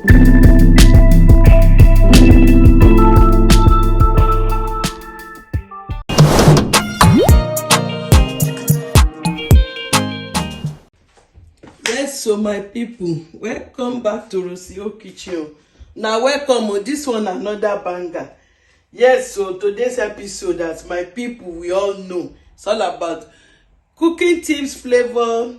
Yes, so my people, welcome back to Rosio Kitchen. Now welcome, this one another banger. Yes, so today's episode, as my people, we all know, it's all about cooking tips, flavor,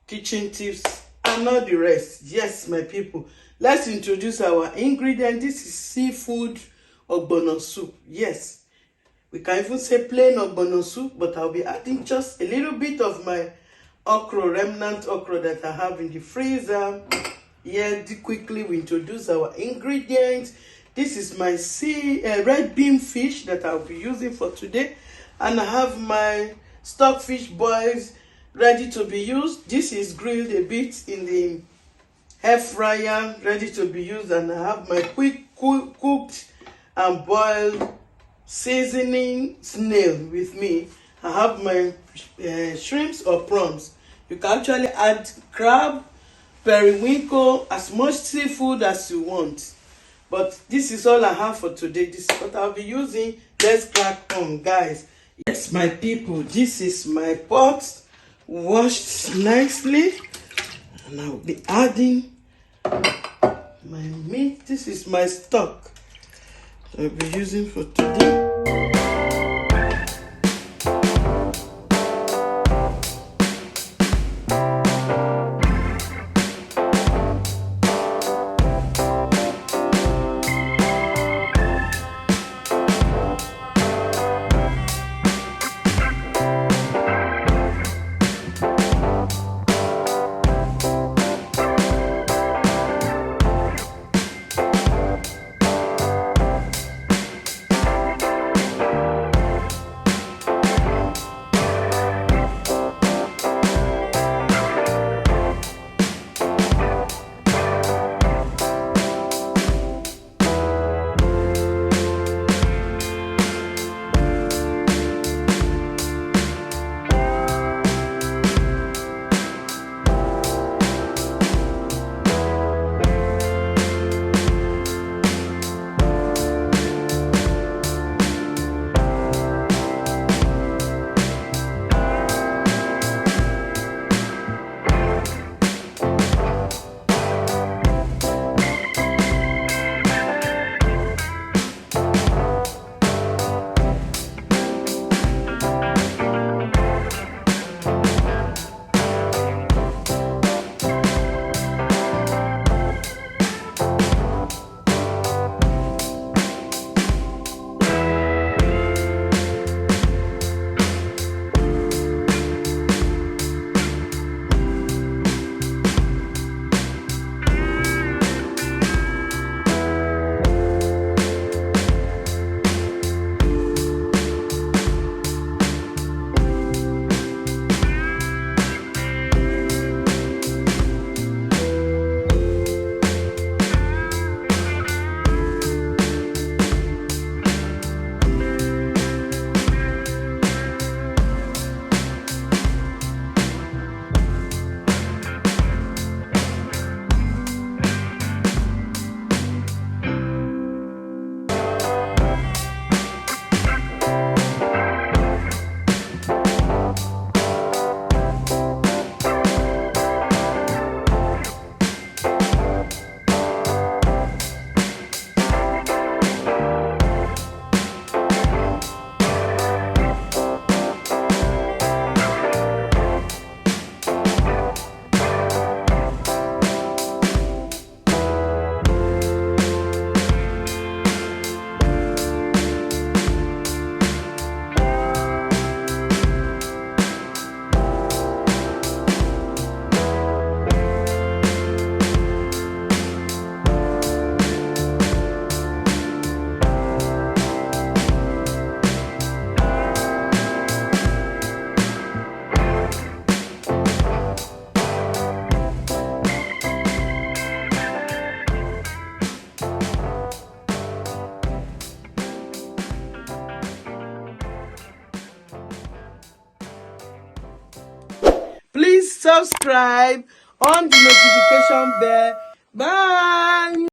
kitchen tips, and all the rest. Yes, my people, let's introduce our ingredient. This is seafood ogbono soup. Yes, we can even say plain ogbono soup, but I'll be adding just a little bit of my remnant okra that I have in the freezer. Here, quickly we introduce our ingredients. This is my red beam fish that I'll be using for today, and I have my stockfish boils ready to be used. This is grilled a bit in the air fryer, ready to be used, and I have my cooked and boiled seasoning snail with me. I have my shrimps or prawns. You can actually add crab, periwinkle, as much seafood as you want. But this is all I have for today. This is what I'll be using. Let's crack on, guys. Yes, my people, this is my pot, washed nicely. And I'll be adding my meat. This is my stock I'll be using for today. Please subscribe on the notification bell. Bye.